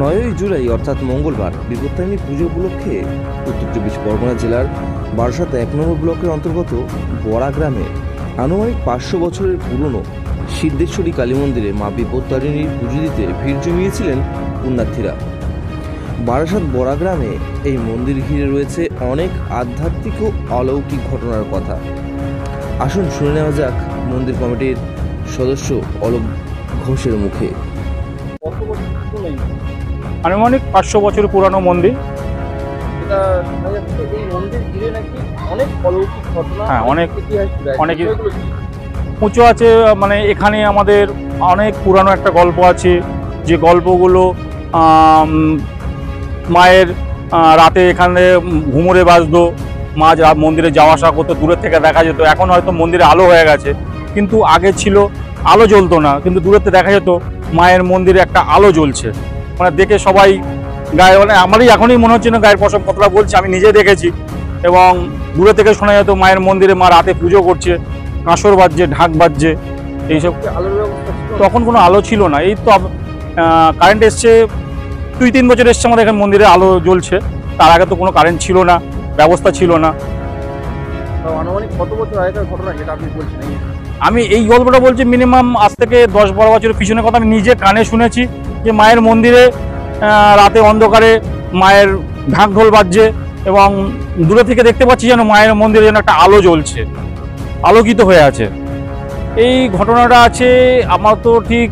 9ই জুলাই অর্থাৎ মঙ্গলবার বিপত্তারিণী পুজো উপলক্ষে উত্তর চব্বিশ পরগনা জেলার বারাসাত 1 নম্বর ব্লকের অন্তর্গত বড়া গ্রামে আনুমানিক 500 বছরের পুরনো সিদ্ধেশ্বরী কালী মন্দিরে মা বিপত্তারিণীর পুজো দিতে ভিড় জমিয়েছিলেন পুণ্যার্থীরা। বারাসাত বড়া গ্রামে এই মন্দির ঘিরে রয়েছে অনেক আধ্যাত্মিক ও অলৌকিক ঘটনার কথা। আসুন শুনে নেওয়া যাক মন্দির কমিটির সদস্য অলোক ঘোষের মুখে। আনুমানিক 500 বছর পুরানো মন্দির। হ্যাঁ, অনেক উঁচু আছে, মানে এখানে আমাদের অনেক পুরানো একটা গল্প আছে, যে গল্পগুলো মায়ের রাতে এখানে ঘুমরে বাজতো, মা মন্দিরে যাওয়া আসা করতো, দূরের থেকে দেখা যেত। এখন হয়তো মন্দিরে আলো হয়ে গেছে, কিন্তু আগে ছিল আলো জ্বলতো না, কিন্তু দূরের থেকে দেখা যেত মায়ের মন্দিরে একটা আলো জ্বলছে। মানে দেখে সবাই গায়ে, মানে আমারই এখনই মনে হচ্ছে না গায়ের পশম কতটা বলছে, আমি নিজে দেখেছি। এবং দূরে থেকে শোনা যেত মায়ের মন্দিরে মা রাতে পুজো করছে, কাঁসর বাজছে, ঢাক বাজছে, এইসব। তখন কোনো আলো ছিল না, এই তো কারেন্ট এসছে 2-3 বছর এসছে আমাদের এখানে মন্দিরে আলো জ্বলছে। তার আগে তো কোনো কারেন্ট ছিল না, ব্যবস্থা ছিল না। কত বছর আগেকার ঘটনা যেটা আপনি বলছেন? আমি এই গল্পটা বলছি মিনিমাম আজ থেকে 10-12 বছরের পিছনের কথা। আমি নিজে কানে শুনেছি যে মায়ের মন্দিরে রাতে অন্ধকারে মায়ের ঢাক ঢোল বাজছে, এবং দূরে থেকে দেখতে পাচ্ছি যেন মায়ের মন্দিরে যেন একটা আলো জ্বলছে, আলোকিত হয়ে আছে। এই ঘটনাটা আছে আমার তো ঠিক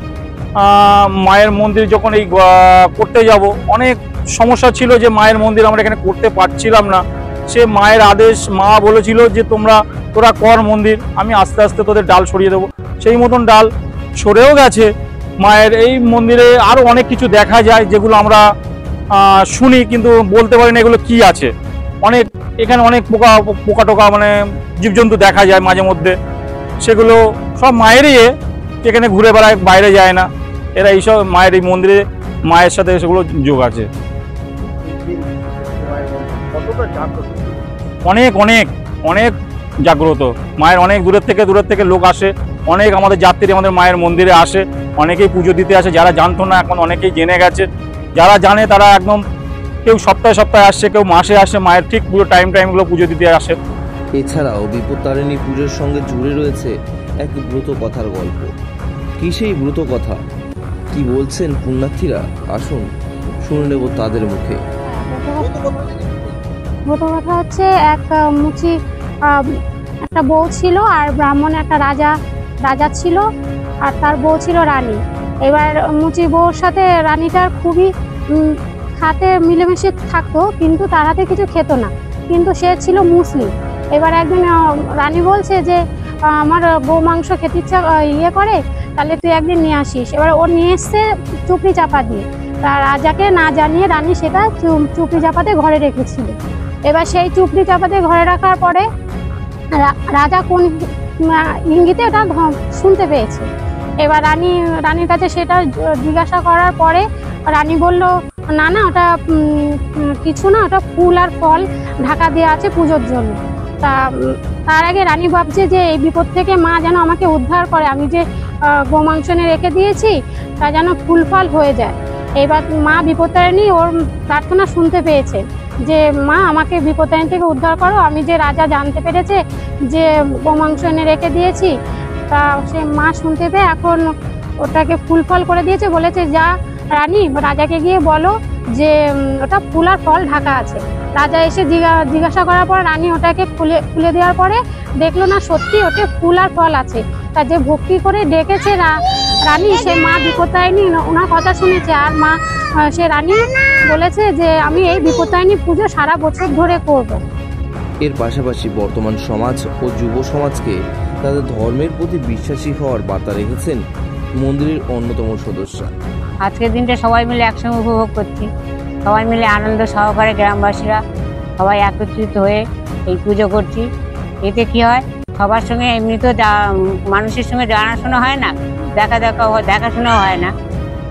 মায়ের মন্দির যখন এই করতে যাব, অনেক সমস্যা ছিল যে মায়ের মন্দির আমরা এখানে করতে পারছিলাম না। সে মায়ের আদেশ, মা বলেছিল যে তোরা কর মন্দির, আমি আস্তে আস্তে তোদের ডাল সরিয়ে দেবো। সেই মতন ডাল সরেও গেছে। মায়ের এই মন্দিরে আরও অনেক কিছু দেখা যায় যেগুলো আমরা শুনি, কিন্তু বলতে পারি না এগুলো কি আছে। অনেক এখানে অনেক পোকা টোকা, মানে জীবজন্তু দেখা যায় মাঝে মধ্যে। সেগুলো সব মায়েরই, এখানে ঘুরে বেড়ায়, বাইরে যায় না এরা। এইসব মায়ের এই মন্দিরে মায়ের সাথে সেগুলো যোগ আছে। অনেক অনেক অনেক জাগ্রত মায়ের। অনেক দূরের থেকে লোক আসে, অনেক আমাদের যাত্রী আমাদের মায়ের মন্দিরে আসে, অনেকেই পুজো দিতে আসে। যারা জানতো না এখন অনেকেই জেনে গেছে, যারা জানে তারা একদম কেউ সপ্তাহে আসছে, কেউ মাসে আসে, মায়ের ঠিক পুজো টাইমগুলো পুজো দিতে আসে। এছাড়াও বিপত্তারিণী পুজোর সঙ্গে জুড়ে রয়েছে এক ব্রত কথার গল্প। কি সেই ব্রত কথা, কি বলছেন পুণ্যার্থীরা, আসুন শুনে নেব তাদের মুখে। ব্রত কথা হচ্ছে, এক মুচি একটা বউ ছিল, আর ব্রাহ্মণ একটা রাজা ছিল, আর তার বউ ছিল রানী। এবার মুচি বউর সাথে রানীটার খুবই হাতে মিলেমিশে থাকতো, কিন্তু তার হাতে কিছু খেত না, কিন্তু সে ছিল মুসলিম। এবার একদিন রানী বলছে যে আমার বউ মাংস খেতে ইচ্ছা করে, তাহলে তুই একদিন নিয়ে আসিস। এবার ও নিয়ে এসছে চুপড়ি চাপা দিয়ে, তা রাজাকে না জানিয়ে রানী সেটা চুপড়ি চাপাতে ঘরে রেখেছিল। এবার সেই চুপড়ি চাপাতে ঘরে রাখার পরে রাজা কোন ইঙ্গিতে এটা শুনতে পেয়েছে। এবার রানীর কাছে সেটা জিজ্ঞাসা করার পরে রানী বলল, না ওটা কিছু না, ওটা ফুল আর ফল ঢাকা দেওয়া আছে পুজোর জন্য। তার আগে রানী ভাবছে যে এই বিপদ থেকে মা যেন আমাকে উদ্ধার করে, আমি যে গোমাংস এনে রেখে দিয়েছি তা যেন ফুল ফল হয়ে যায়। এবার মা বিপত্তারিণী ওর প্রার্থনা শুনতে পেয়েছে যে মা আমাকে বিপত্তারিণী থেকে উদ্ধার করো, আমি যে রাজা জানতে পেরেছে যে গোমাংস এনে রেখে দিয়েছি। তা সে মা শুনতে পেয়ে এখন ওটাকে ফুল ফল করে দিয়েছে। বলেছে, যা রানী রাজাকে গিয়ে বলো যে ওটা ফুল আর ফল ঢাকা আছে। রাজা এসে জিজ্ঞাসা করার পর রানী ওটাকে খুলে দেওয়ার পরে দেখলো না সত্যি ওতে ফুল আর ফল আছে। তা যে ভক্তি করে ডেকেছে রানী, সে মা বিপত্তারিণী ওনার কথা শুনেছে। আর মা সে রানী বলেছে যে আমি এই বিপত্তারিণী পুজো সারা বছর ধরে করব। এর পাশাপাশি বর্তমান সমাজ ও যুব সমাজকে তাদের ধর্মের প্রতি বিশ্বাসী হওয়ার বার্তা রেখেছেন মন্দিরের অন্যতম সদস্য। আজকের দিনটা সবাই মিলে একসঙ্গে উপভোগ করছি, সবাই মিলে আনন্দ সহকারে গ্রামবাসীরা সবাই একত্রিত হয়ে এই পুজো করছি। এতে কি হয়, সবার সঙ্গে এমনি তো মানুষের সঙ্গে জানাশোনা হয় না, দেখাশোনাও হয় না।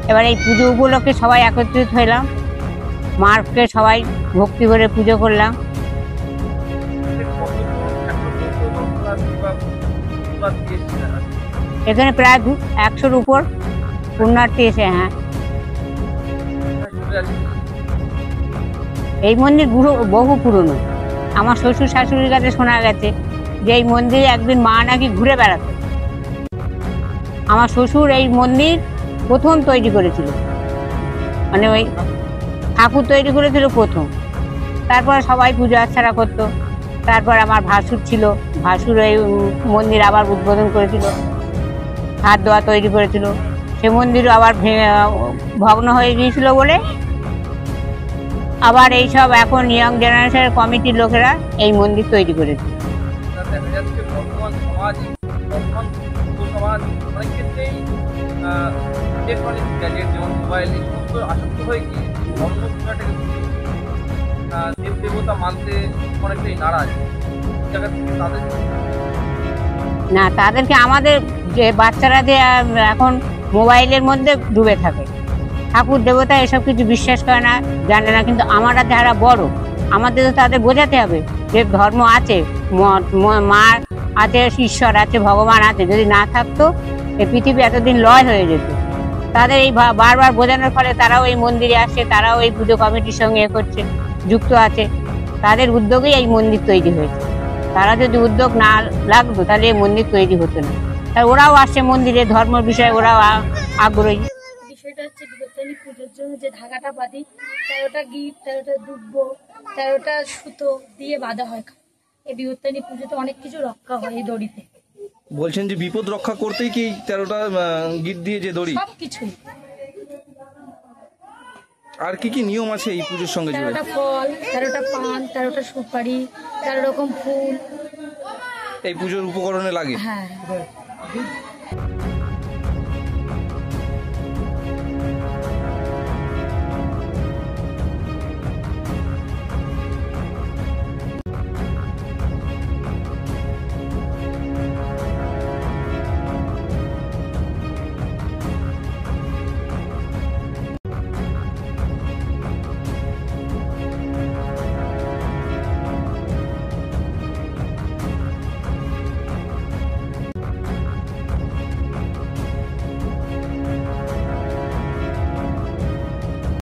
এবার এই পুজো উপলক্ষে সবাই একত্রিত হলাম, মাকে সবাই ভক্তি করে পুজো করলাম। এখানে প্রায় 100-র উপর পুণ্যার্থী এসে। হ্যাঁ, ধরে আছে? এই মন্দির বহু পুরনো। আমার শ্বশুর শাশুড়ির কাছে শোনা গেছে যে এই মন্দিরে একদিন মা নাকি ঘুরে বেড়াতো। আমার শ্বশুর এই মন্দির প্রথম তৈরি করেছিল, মানে ওই ঠাকুর তৈরি করেছিল প্রথম। তারপরে সবাই পুজো আর্চনা করতো। তারপর আমার ভাসুর ছিল, ভাসুর এই মন্দির আবার উদ্বোধন করেছিল, হাত দোয়া তৈরি করেছিল। সে মন্দিরও আবার ভগ্ন হয়ে গিয়েছিল বলে আবার এইসব এখন ইয়ং জেনারেশনের কমিটির লোকেরা এই মন্দির তৈরি করেছে। দেখা যাচ্ছে বর্তমান সমাজ অনেক ক্ষেত্রেই ইলেকট্রনিক গ্যাজেট যেমন মোবাইল এই সমস্ত আসক্ত হয়ে গিয়ে ধর্ম পূজাটাকে দেব দেবতা মানতে অনেকটাই নারাজ। জায়গা থেকে তাদের না, তাদেরকে আমাদের যে বাচ্চারা যে এখন মোবাইলের মধ্যে ডুবে থাকে, ঠাকুর দেবতা এসব কিছু বিশ্বাস করে না, জানে না। কিন্তু আমরা যারা বড়, আমাদের তো তাদের বোঝাতে হবে যে ধর্ম আছে, মা আছে, ঈশ্বর আছে, ভগবান আছে। যদি না থাকতো এই পৃথিবী এতদিন লয় হয়ে যেত। তাদের এই বারবার বোঝানোর ফলে তারাও এই মন্দিরে আসছে, তারাও এই পুজো কমিটির সঙ্গে করছে, যুক্ত আছে। তাদের উদ্যোগেই এই মন্দির তৈরি হয়েছে। তারা যদি উদ্যোগ না লাগতো তাহলে এই মন্দির তৈরি হতো না। তাই ওরাও আসছে মন্দিরে, ধর্ম বিষয়ে ওরাও আগ্রহী। বিষয়টা হচ্ছে বিপত্তারিণী পুজোর জন্য যে ধাগাটা বাঁধি, 13টা গিট, 13টা দুব্বো, 13টা সুতো দিয়ে বাঁধা হয়। এই বিপত্তারিণী পুজোতে অনেক কিছু রক্ষা হয় এই দড়িতে। বলছেন যে বিপদ রক্ষা করতেই কি 13টা গিট দিয়ে যে দড়ি? সব কিছুই। আর কি কি নিয়ম আছে এই পুজোর সঙ্গে জুড়ে? 13টা ফল, 13টা পান, 13টা সুপারি, 13 রকম ফুল এই পুজোর উপকরণে লাগে। হ্যাঁ।